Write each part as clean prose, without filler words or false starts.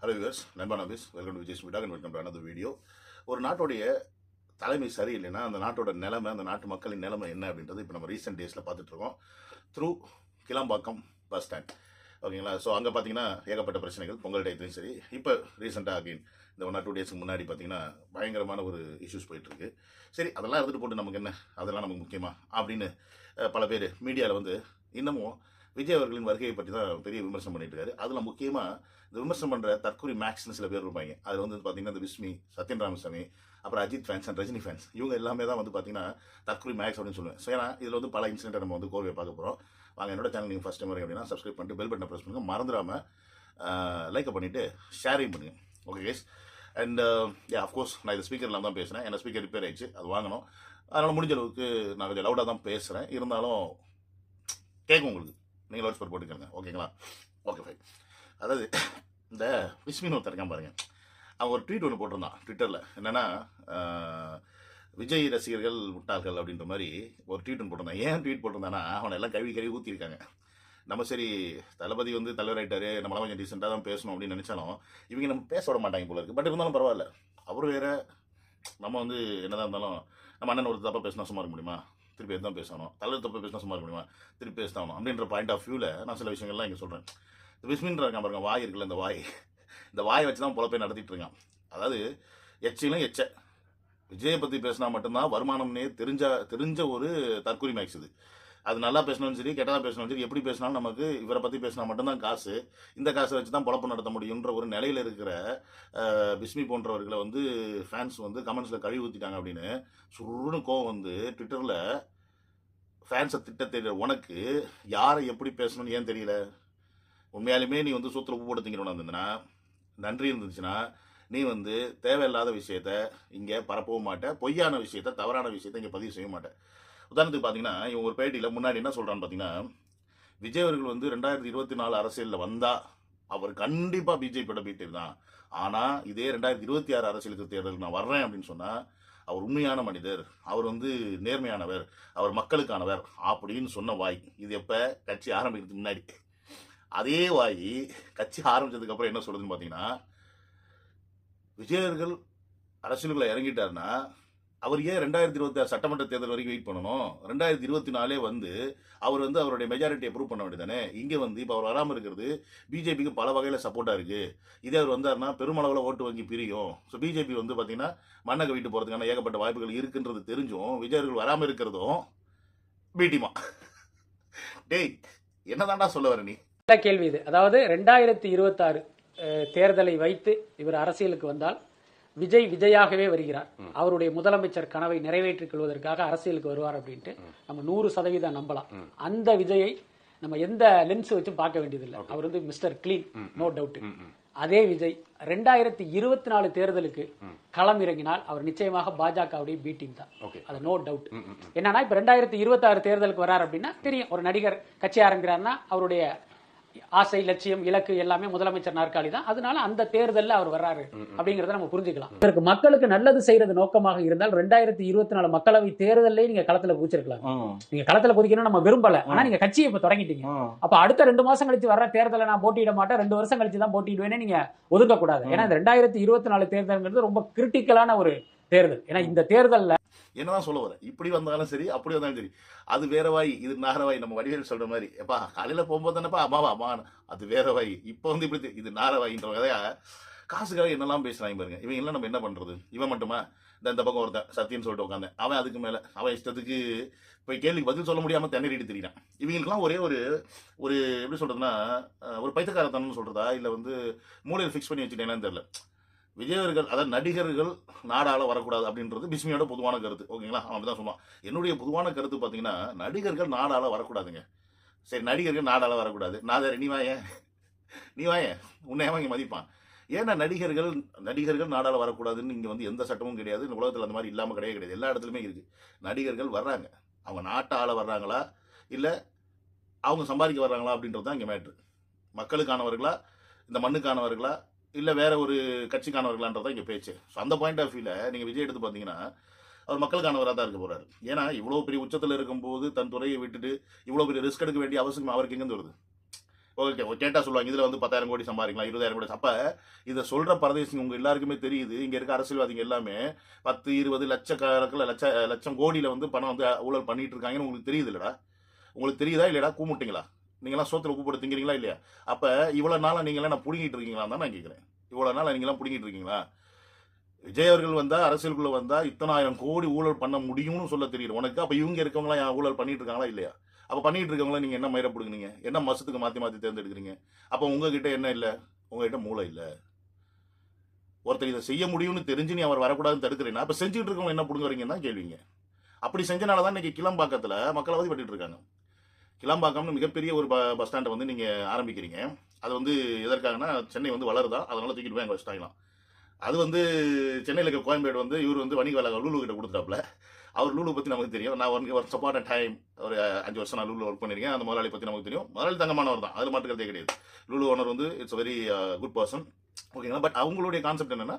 Hello viewers, நண்பா Nafees. Welcome to Vijay ஸ்பீடாக் and welcome to another video. ஒரு நாட்டுடைய தலைமை சரியில்லைன்னா அந்த நாட்டோட நிலைமை, அந்த நாட்டு மக்களின் நிலைமை என்ன அப்படின்றது இப்போ நம்ம ரீசெண்ட் டேஸில் பார்த்துட்டு இருக்கோம். த்ரூ கிளாம்பாக்கம் பஸ் ஸ்டாண்ட், ஓகேங்களா? ஸோ அங்கே பார்த்தீங்கன்னா ஏகப்பட்ட பிரச்சனைகள், பொங்கல் டயத்துலையும் சரி, இப்போ ரீசெண்டாக அகைன் இந்த 1 or 2 டேஸ்க்கு முன்னாடி பார்த்தீங்கன்னா பயங்கரமான ஒரு இஷ்யூஸ் போயிட்டுருக்கு. சரி, அதெல்லாம் எடுத்துகிட்டு போட்டு நமக்கு என்ன, அதெல்லாம் நமக்கு முக்கியமா அப்படின்னு பல பேர் மீடியாவில் வந்து இன்னமும் விஜய் அவர்களின் வருகையை பற்றி தான் பெரிய விமர்சனம் பண்ணிட்டு இருக்காரு. அதில் முக்கியமாக இந்த விமர்சனம் பண்ணுற தற்கொலை மேக்ஸ்னு சில பேர் இருப்பாங்க. அதில் வந்து பார்த்தீங்கன்னா இந்த விஸ்மி, சத்யன் ராமசாமி, அப்புறம் Ajith fans and Rajini fans, இவங்க எல்லாமே தான் வந்து பார்த்தீங்கன்னா தற்கொலை மேக்ஸ் அப்படின்னு சொல்லுவேன். ஸோ ஏன்னா இதில் வந்து பல இன்சிடென்ட்டை நம்ம வந்து கோர்வையை பார்க்க போகிறோம். வாங்க, என்னோட சேனல் நீங்கள் ஃபஸ்ட் டைம் வரீங்க அப்படின்னா சப்ஸ்கிரைப் பண்ணிட்டு பெல் பட்டனை ப்ரெஸ் பண்ணுங்கள். மறந்துடாமல் லைக்கை பண்ணிவிட்டு ஷேரையும் பண்ணுங்கள். Okay case. அண்ட் அஃப்கோர்ஸ் நான் இந்த ஸ்பீக்கர்லாம் தான் பேசுகிறேன். ஏன்னா ஸ்பீக்கர் ரிப்பேர் ஆயிடுச்சு, அது வாங்கணும். அதனால் முடிஞ்ச அளவுக்கு நான் கொஞ்சம் லவுடாக தான் பேசுகிறேன். இருந்தாலும் கேட்கும் உங்களுக்கு, நீங்கள் லவுட் ஸ்பீக்கர் போட்டுக்கோங்க, ஓகேங்களா? Okay fine. அதாவது இந்த விஸ்மின்னு ஒருத்தர் இருக்கான் பாருங்க, அவன் ஒரு ட்வீட் ஒன்று போட்டிருந்தான் ட்விட்டரில். என்னென்னா விஜய் ரசிகர்கள் முட்டாள்கள் அப்படின்ற மாதிரி ஒரு ட்வீட் ஒன்று போட்டிருந்தான். ஏன் ட்வீட் போட்டிருந்தானா, அவனை எல்லாம் கழுவி ஊற்றிருக்காங்க. நம்ம சரி தளபதி வந்து தலைவர் ஆகிட்டாரு, நம்மளாம் கொஞ்சம் டீசெண்டாக தான் பேசணும் அப்படின்னு நினச்சாலும் இவங்க நம்ம பேச விட மாட்டாங்க போல இருக்குது. பட் இருந்தாலும் பரவாயில்ல, அவர் வேறு, நம்ம வந்து என்னதான் இருந்தாலும் நம்ம அண்ணன் ஒரு தப்பாக பேசினா சும்மா இருக்க முடியுமா? திருப்பி தான் பேசணும். தலைவர் தப்பாக பேசினா சும்மா இருக்க முடியுமா? திருப்பி பேசணும் அப்படின்ற பாயிண்ட் ஆஃப் வியூவில் நான் சில விஷயங்கள்லாம் இங்கே சொல்கிறேன். இந்த விஸ்மின்ற இருக்கான் பாருங்க, வாய் இருக்குல்ல, இந்த வாயை வச்சு தான் பொழப்பை நடத்திட்டு இருக்கான். அதாவது எச்சிலும் எச்ச விஜயை பற்றி பேசினா மட்டும்தான் வருமானம்னே தெரிஞ்ச ஒரு தற்கொலை மேக்ஸ் இது. அது நல்லா பேசணும் சரி, கெட்டதாக பேசணும் சரி, எப்படி பேசினாலும் நமக்கு இவரை பற்றி பேசினா மட்டும்தான் காசு. இந்த காசை வச்சு தான் பொழப்பு நடத்த முடியுன்ற ஒரு நிலையில் இருக்கிற பிஸ்மி போன்றவர்களை வந்து ஃபேன்ஸ் வந்து கமெண்ட்ஸில் கழுவி ஊற்றிட்டாங்க அப்படின்னு சுருன்னு கோவம் வந்து ட்விட்டரில் ஃபேன்ஸை திட்ட தெரியல. உனக்கு யாரை எப்படி பேசணும்னு ஏன் தெரியல? உண்மையாலுமே நீ வந்து சூத்திர உப்பு போட்டு திங்கிறவனா இருந்ததுன்னா, நன்றி இருந்துச்சுன்னா, நீ வந்து தேவையில்லாத விஷயத்த இங்கே பரப்பவும் மாட்டேன், பொய்யான விஷயத்த, தவறான விஷயத்த இங்கே பதிவு செய்ய மாட்டேன். உதாரணத்துக்கு பார்த்தீங்கன்னா, இவங்க ஒரு பேட்டியில் முன்னாடி என்ன சொல்கிறான்னு பார்த்தீங்கன்னா, விஜய் அவர்கள் வந்து 2024 அரசியலில் வந்தால் அவர் கண்டிப்பாக பிஜேபியோட பீட்டர் தான். ஆனால் இதே 2026 அரசியலுக்கு தேர்தலுக்கு நான் வர்றேன் அப்படின்னு சொன்னால் அவர் உண்மையான மனிதர், அவர் வந்து நேர்மையானவர், அவர் மக்களுக்கானவர் அப்படின்னு சொன்ன வாய். இது எப்போ? கட்சி ஆரம்பிக்கிறதுக்கு முன்னாடி. அதே வாய் கட்சி ஆரம்பிச்சதுக்கு அப்புறம் என்ன சொல்றதுன்னு பார்த்தீங்கன்னா, விஜயர்கள் அரசியலுக்குள்ள இறங்கிட்டாருன்னா அவர் ஏன் 2026 சட்டமன்ற தேர்தல் வரைக்கும் வெயிட் பண்ணணும்? 2024 வந்து அவர் வந்து அவருடைய மெஜாரிட்டியை ப்ரூவ் பண்ண வேண்டியதானே. இங்கே வந்து இப்போ அவர் வராமல் இருக்கிறது பிஜேபிக்கு பல வகையில் சப்போர்ட்டாக இருக்குது. இதே அவர் வந்தாருன்னா பெருமளவில் ஓட்டு வங்கி பிரியும். ஸோ பிஜேபி வந்து பார்த்தீங்கன்னா மண்ணை வீட்டு போகிறதுக்கான ஏகப்பட்ட வாய்ப்புகள் இருக்குன்றது தெரிஞ்சும் விஜயர்கள் வராமல் இருக்கிறதும் பீட்டிமா. டேய், என்னதான்டா சொல்ல வர நீ? கேள்வி இது. அதாவது 2026 தேர்தலை வைத்து இவர் அரசியலுக்கு வந்தால் விஜய் விஜயாகவே வருகிறார், அவருடைய முதலமைச்சர் கனவை நிறைவேற்றிக் கொள்வதற்காக அரசியலுக்கு வருவார் அப்படின்ட்டு நம்ம 100% நம்பலாம். அந்த விஜயை நம்ம எந்த லென்ஸ் வச்சும் பார்க்க வேண்டியதில்லை. அவர் வந்து மிஸ்டர் கிளீன், நோ டவுட். அதே விஜய் 2024 தேர்தலுக்கு களம் இறங்கினால் அவர் நிச்சயமாக பாஜகவுடைய பி டீம் தான், அது நோ டவுட். என்னன்னா இப்ப 2026 தேர்தலுக்கு வர்றாரு அப்படின்னா தெரியும், ஒரு நடிகர் கட்சி ஆரம்பிக்கிறாருன்னா அவருடைய ஆசை, லட்சியம், இலக்கு எல்லாமே முதலமைச்சர் நாற்காலி தான். அதனால அந்த தேர்தலில் அவர் வர்றாரு அப்படிங்கறத நம்ம புரிஞ்சுக்கலாம். இதற்கு மக்களுக்கு நல்லது செய்யறது நோக்கமாக இருந்தால் 2024 மக்களவை தேர்தலே நீங்க களத்துல குதிச்சிருக்கலாம். நீங்க களத்துல குதிக்கணும் நம்ம விரும்பல, ஆனா நீங்க கட்சியை இப்ப தொடங்கிட்டீங்க. அப்ப அடுத்த 2 மாசம் கழிச்சு வர்ற தேர்தலை நான் போட்டியிட மாட்டேன், 2 வருஷம் கழிச்சு தான் போட்டியிடுவேன்னு நீங்க ஒதுக்க கூடாது. ஏன்னா இந்த 2024 தேர்தல்ங்கிறது ரொம்ப கிரிட்டிக்கலான ஒரு தேர்தல். ஏன்னா இந்த தேர்தல்ல என்னதான் சொல்ல வர, இப்படி வந்தாலும் சரி அப்படி வந்தாலும் சரி, அது வேற வாய், இது நாரவாய். நம்ம வடிவேல் சொல்ற மாதிரி, எப்பா காலையில போகும்போது தானப்பா அம்மாவா அம்மா, அது வேற வாய். இப்போ வந்து இப்படி இது நாரவாயின்ற கதையா காசுக்காக என்னெல்லாம் பேசுறாங்க பாருங்க. இவங்க எல்லாம் நம்ம என்ன பண்றது? இவன் மட்டுமா? இந்த பக்கம் ஒருத்தன் சத்தியன்னு சொல்லிட்டு உட்காந்தேன், அவன் அதுக்கு மேல அவன் இஷ்டத்துக்கு போய் கேள்விக்கு பதில் சொல்ல முடியாம திணறிட்டு தெரியுறான். இவங்களுக்குலாம் ஒரே ஒரு ஒரு எப்படி சொல்றதுன்னா, ஒரு பைத்தியக்காரத்தனம்னு சொல்றதா இல்ல வந்து மூளையில் ஃபிக்ஸ் பண்ணி வச்சுட்டேன்னு தெரியல. விஜயர்கள், அதாவது நடிகர்கள் நாடாள வரக்கூடாது அப்படின்றது பிஸ்மியோட பொதுவான கருத்து, ஓகேங்களா? அவன் அப்படிதான் சொல்லுவான். என்னுடைய பொதுவான கருத்து பார்த்தீங்கன்னா, நடிகர்கள் நாடாள வரக்கூடாதுங்க. சரி, நடிகர்கள் நாடாள வரக்கூடாது, நான் நீ வாயேன், உன்னை ஏன் இங்கே மதிப்பான்? ஏன்னா நடிகர்கள் நாடாள வரக்கூடாதுன்னு இங்கே வந்து எந்த சட்டமும் கிடையாது. இந்த உலகத்தில் அந்த மாதிரி இல்லாமல் கிடையாது. எல்லா இடத்துலையுமே இருக்குது. நடிகர்கள் வர்றாங்க, அவங்க நாட்டாள வர்றாங்களா இல்லை அவங்க சம்பாதிக்க வர்றாங்களா அப்படின்றது தான் இங்கே மேட்ரு. மக்களுக்கானவர்களா, இந்த மண்ணுக்கானவர்களா, இல்லை வேற ஒரு கட்சிக்கானவர்களான்றதான் இங்கே பேச்சு. ஸோ அந்த பாயிண்ட் ஆஃப் வியூவில் நீங்கள் விஜய் எடுத்து பார்த்தீங்கன்னா அவர் மக்களுக்கானவராக தான் இருக்க போறாரு. ஏன்னா இவ்வளோ பெரிய உச்சத்தில் இருக்கும்போது தன் துறையை விட்டுட்டு இவ்வளோ பெரிய ரிஸ்க் எடுக்க வேண்டிய அவசியம் அவருக்கு எங்கேருந்து வருது? ஓகே கேட்டால் சொல்லுவாங்க இதில் வந்து 10,000 கோடி சம்பாதிக்கலாம், 20,000 கோடி. அப்போ இதை சொல்கிற பரதேசிங்க உங்கள் எல்லாருக்குமே தெரியுது. இங்கே இருக்க அரசியல்வாதிகள் எல்லாமே 10, 20 லட்சக்கணக்கில் லட்சம் கோடியில் வந்து பணம் வந்து ஊழல் பண்ணிட்டு இருக்காங்கன்னு உங்களுக்கு தெரியுது இல்லடா? உங்களுக்கு தெரியுதா இல்லையா? கூமுட்டிங்களா? நீங்களாம் சோத்துல உப்பு போட்டு திங்கிறீங்களா இல்லையா? அப்போ இவ்வளோ நாளாக நீங்களாம் நான் பிடுங்கிட்டு இருக்கீங்களா தான் நான் கேட்குறேன். இவ்வளோ நாளாக நீங்களாம் பிடுங்கிட்டு இருக்கீங்களா? விஜய் அவர்கள் வந்தா அரசியலுக்குள்ள வந்தா இத்தனை ஆயிரம் கோடி ஊழல் பண்ண முடியும்னு சொல்ல தெரியும் உனக்கு. அப்ப இவங்க இருக்கவங்களாம் ஊழல் பண்ணிட்டு இருக்காங்களா இல்லையா? அப்ப பண்ணிட்டு இருக்கவங்கள நீங்க என்ன மயிர பிடுங்குறீங்க? என்ன மசத்துக்கு மாத்தி மாத்தி தேர்ந்தெடுக்கிறீங்க? அப்ப உங்ககிட்ட என்ன இல்ல? உங்ககிட்ட மூளை இல்ல. ஒருத்தர் இதை செய்ய முடியும்னு தெரிஞ்சு நீ அவர் வரக்கூடாதுன்னு தடுக்கிறீங்கன்னா அப்ப செஞ்சுட்டு இருக்கவங்க என்ன பிடுங்குறீங்கன்னு தான் கேள்விங்க. அப்படி செஞ்சனாலதான் இன்னைக்கு கிளம்பாக்கத்துல மக்கள் அவதிப்பட்டு இருக்காங்க. கிளம்பாக்கம்னு மிகப்பெரிய ஒரு பஸ் ஸ்டாண்டை வந்து நீங்க ஆரம்பிக்கிறீங்க. அது வந்து எதற்காகனா சென்னை வந்து வளருதா, அதனால தூக்கிட்டு போய் அங்கே வச்சுட்டாங்களாம். அது வந்து சென்னையில் இருக்க கோயம்பேடு வந்து இவர் வந்து வணிக வேலை லூலு கிட்ட கொடுத்துட்டாப்புல. அவர் லூலு பற்றி நமக்கு தெரியும். நான் ஒரு சப்பார்ட் டைம் ஒரு 5 வருஷம் நான் லூலு ஒர்க் பண்ணியிருக்கேன். அந்த முதலாளி பற்றி நமக்கு தெரியும். முதலாளி தங்கமானவர் தான், அது மாட்டுக்கிறதே கிடையாது. லூலு ஓனர் வந்து இட்ஸ் வெரி குட் பர்சன், ஓகேங்களா. பட் அவங்களுடைய கான்செப்ட் என்னன்னா,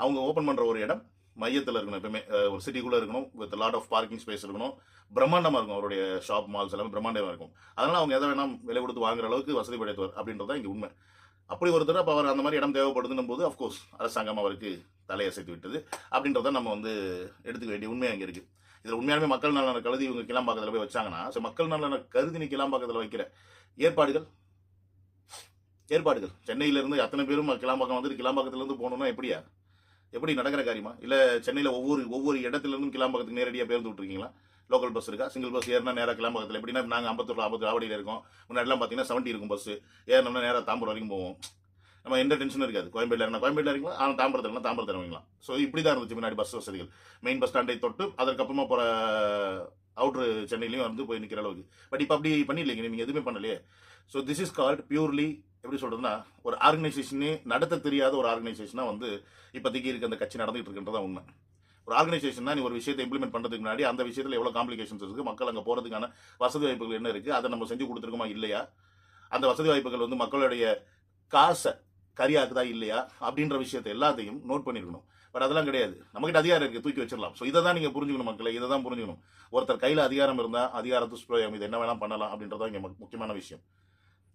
அவங்க ஓப்பன் பண்ணுற ஒரு இடம் மையத்தில் இருக்கணும், எப்பவுமே ஒரு சிட்டிக்குள்ளே இருக்கணும், with lot of parking space இருக்கணும், பிரம்மாண்டமாக இருக்கும். அவருடைய ஷாப் மால்ஸ் எல்லாமே பிரம்மாண்டமாக இருக்கும். அதனால் அவங்க எதை வேணால் விலை கொடுத்து வாங்குற அளவுக்கு வசதி படைத்தவர் அப்படின்றது தான் இங்கே உண்மை. அப்படி ஒருத்தர் அப்போ அவர் அந்த மாதிரி இடம் தேவைப்படுதுன்னும் போது அஃப்கோர்ஸ் அரசாங்கம் அவருக்கு தலையசைத்து விட்டது அப்படின்றத நம்ம வந்து எடுத்துக்க வேண்டிய உண்மையாக இங்கே இருக்குது. இதில் உண்மையாலுமே மக்கள் நலனை கருதி இவங்க கிளம்பாக்கத்தில் போய் வச்சாங்கன்னா, ஸோ மக்கள் நலனை கருதி நீ கிளம்பாக்கத்தில் வைக்கிற ஏற்பாடுகள் சென்னையிலேருந்து அத்தனை பேரும் கிளம்பாக்கம் வந்துட்டு கிளம்பாக்கத்துலேருந்து போகணுன்னா எப்படி நடக்கிற காரியமா? இல்லை சென்னையில் ஒவ்வொரு இடத்துலேருந்தும் கிளம்பாக்கத்துக்கு நேரடியாக பேருந்து விட்டுருக்கீங்களா? லோக்கல் பஸ் இருக்கா? சிங்கிள் பஸ் ஏறினா நேராக கிளம்பாக்கத்தில் எப்படின்னா நாங்கள் 50 ஆவடியில் இருக்கோம். முன்னாடிலாம் பார்த்தீங்கன்னா 70 இருக்கும் பஸ். ஏறினோம்னா நேராக தாம்பரம் வரைக்கும் போவோம். நம்ம எந்த டென்ஷனும் இருக்காது. கோயம்பேட்டில் இறங்கினா கோயம்பேட்டில் இறங்கலாம், ஆனால் தாம்பரத்தில் இறங்கலாம். ஸோ இப்படி தான் இருந்துச்சு முன்னாடி பஸ் வசதிகள். மெயின் பஸ் ஸ்டாண்டை தொட்டு அதற்கப்புறமா போகிற அவுட்ரு சென்னையிலையும் வந்து போய் நிற்கிற அளவுக்கு. பட் இப்போ அப்படி பண்ணிடலைங்க, நீங்கள் எதுவுமே பண்ணலையே. So this is called purely எப்படி சொல்கிறதுனா, ஒரு ஆர்கனைசேஷனே நடத்த தெரியாத ஒரு ஆர்கனைசேஷனாக வந்து இப்போதைக்கு இருக்க அந்த கட்சி நடந்துகிட்டு இருக்குன்றதான் உண்மை. ஒரு ஆர்கனைசேஷன் தான் நீ ஒரு விஷயத்தை இம்ப்ளிமெண்ட் பண்ணுறதுக்கு முன்னாடி அந்த விஷயத்தில் எவ்வளோ காம்ப்ளிகேஷன்ஸ் இருக்குது, மக்கள் அங்கே போகிறதுக்கான வசதி வாய்ப்புகள் என்ன இருக்குது, அதை நம்ம செஞ்சு கொடுத்துருக்கோமா இல்லையா, அந்த வசதி வாய்ப்புகள் வந்து மக்களுடைய காசை கரியாக்குதா இல்லையா அப்படின்ற விஷயத்தை எல்லாத்தையும் நோட் பண்ணியிருக்கணும். பட் அதெல்லாம் கிடையாது. நம்மகிட்ட அதிகாரம் இருக்குது, தூக்கி வச்சிடலாம். ஸோ இதை தான் நீங்கள் புரிஞ்சுக்கணும் மக்களை, இதை தான் புரிஞ்சுக்கணும். ஒருத்தர் கையில் அதிகாரம் இருந்தால் அதிகாரத்து ஸ்ப்ரோயம் இது என்ன வேணால் பண்ணலாம் அப்படின்றதான் இங்கே முக்கியமான விஷயம்.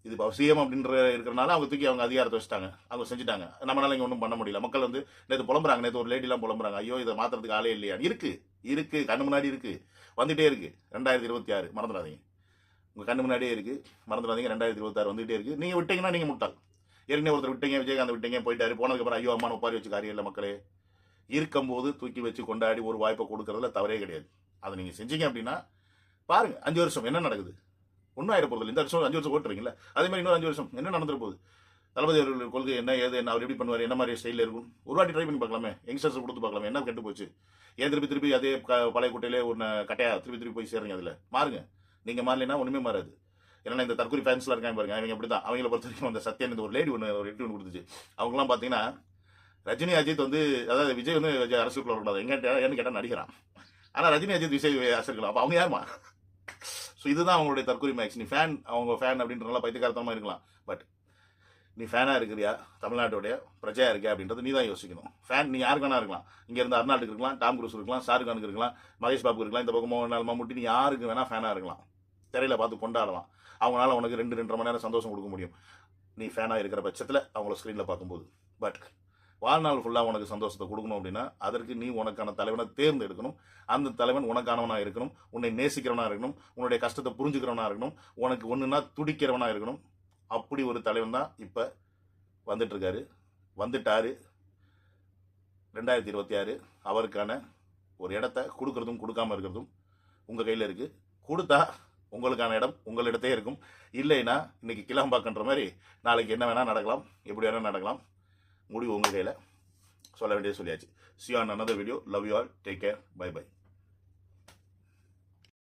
இது இப்போ சிஎம் அப்படின்ற இருக்கிறனால அவங்க தூக்கி அவங்க அதிகாரத்தை வச்சுட்டாங்க, அவங்க செஞ்சுட்டாங்க. நம்மளால இங்கே ஒன்றும் பண்ண முடியல. மக்கள் வந்து நேற்று புலம்புறாங்க, நேற்று ஒரு லேடிலாம் புலம்புறாங்க, ஐயோ இதை மாற்றுறதுக்கு ஆளே இல்லையா. இருக்கு கண்ணு முன்னாடி இருக்குது, வந்துகிட்டே இருக்குது. 2026 மறந்துடாதீங்க, உங்கள் கண்ணு முன்னாடியே இருக்குது, மறந்துடாதீங்க. 2026 வந்துகிட்டே இருக்குது. நீங்கள் விட்டீங்கன்னா நீங்கள் முட்டாள். ஏற்கனவே ஒருத்தர் விட்டீங்க, விஜயகாந்த் விட்டீங்க, போயிட்டாரு. போனதுக்கப்புறம் ஐயோ அம்மா ஒப்பாரி வச்சு காரியம் இல்லை. மக்களே இருக்கும்போது தூக்கி வச்சு கொண்டாடி ஒரு வாய்ப்பை கொடுக்கறதுல தவறே கிடையாது. அதை நீங்கள் செஞ்சீங்க அப்படின்னா பாருங்க 5 வருஷம் என்ன நடக்குது. ஒன்றும் ஆயிட போகிறது. இந்த வருஷம் 5 வருஷம் ஓட்டுறீங்களா, அதே மாதிரி இன்னொரு 5 வருஷம் என்ன நடந்துட போகுது. தளபதி அவர்கள் கொள்கை என்ன ஏது என்ன, அவர் எப்படி பண்ணுவார், என்ன மாதிரி ஸ்டைலில் இருக்கும், ஒரு வாட்டி ட்ரை பண்ணி பார்க்கலாமே. யங்ஸ்டர்ஸ் கொடுத்து பார்க்கலாமே, என்ன கெட்டு போச்சு. ஏன் திருப்பி அதே பழைய குட்டையிலே ஒன்று கட்டையா திருப்பி போய் சேருங்க. அதில் மாறுங்க. நீங்கள் மாறலைன்னா ஒன்றுமே மாறாது. ஏன்னா இந்த தற்கொலை ஃபேன்ஸ்லாம் இருக்காங்க பாருங்க, அவங்க அப்படி தான். அவங்கள பொறுத்த வரைக்கும் அந்த சத்யன் இந்த ஒரு லேடி ஒரு இன்டர்வியூ கொடுத்துச்சு. அவங்களாம் பார்த்தீங்கன்னா ரஜினி அஜித் வந்து, அதாவது விஜய் வந்து அரசுக்குள்ள வரக்கூடாது ஏன்னு கேட்டால் நடிக்கிறான். ஆனால் ரஜினி அஜித் விஜய் அரசுக்கலாம். அப்போ அவங்க யாருமா? ஸோ இதுதான் அவங்களுடைய தற்கொலை மேக்ஸ். நீ ஃபேன், அவங்க ஃபேன் அப்படின்றனால பைத்தியக்காரத்தனமாக இருக்கலாம். பட் நீ ஃபேனாக இருக்கிறியா, தமிழ்நாட்டுடைய பிரஜையாக இருக்கியா அப்படின்றது நீ தான் யோசிக்கணும். ஃபேன் நீ யாருக்கு வேணா இருக்கலாம். இங்கேருந்து அர்னால்டுக்கு இருக்கலாம், டாம் குரூஸ் இருக்கலாம், ஷாருக்கானுக்கு இருக்கலாம், மகேஷ் பாபுக்கு இருக்கலாம், இந்த பக்கம் மோகன்லால் மம்முட்டி, நீ யாருக்கு வேணா ஃபேனாக இருக்கலாம். திரையில பார்த்து கொண்டாடலாம். அவங்களால உனக்கு 2-2.5 மணி நேரம் சந்தோஷம் கொடுக்க முடியும், நீ ஃபேனாக இருக்கிற பட்சத்தில் அவங்கள ஸ்க்ரீனில் பார்க்கும்போது. பட் வாழ்நாள் ஃபுல்லாக உனக்கு சந்தோஷத்தை கொடுக்கணும் அப்படின்னா அதற்கு நீ உனக்கான தலைவனை தேர்ந்தெடுக்கணும். அந்த தலைவன் உனக்கானவனாக இருக்கணும், உன்னை நேசிக்கிறவனாக இருக்கணும், உன்னுடைய கஷ்டத்தை புரிஞ்சுக்கிறவனாக இருக்கணும், உனக்கு ஒன்றுனா துடிக்கிறவனாக இருக்கணும். அப்படி ஒரு தலைவன் தான் இப்போ வந்துட்டாரு. 2026 அவருக்கான ஒரு இடத்த கொடுக்கறதும் கொடுக்காம இருக்கிறதும் உங்கள் கையில் இருக்குது. கொடுத்தா உங்களுக்கான இடம் உங்களிடத்தே இருக்கும். இல்லைன்னா இன்னைக்கு கிளம்பாக்கன்ற மாதிரி நாளைக்கு என்ன வேணால் நடக்கலாம், எப்படி வேணால் நடக்கலாம். முடிவு உங்கள் கையில். சொல்ல வேண்டியது சொல்லியாச்சு. See you on another video. Love you all. Take care. Bye bye.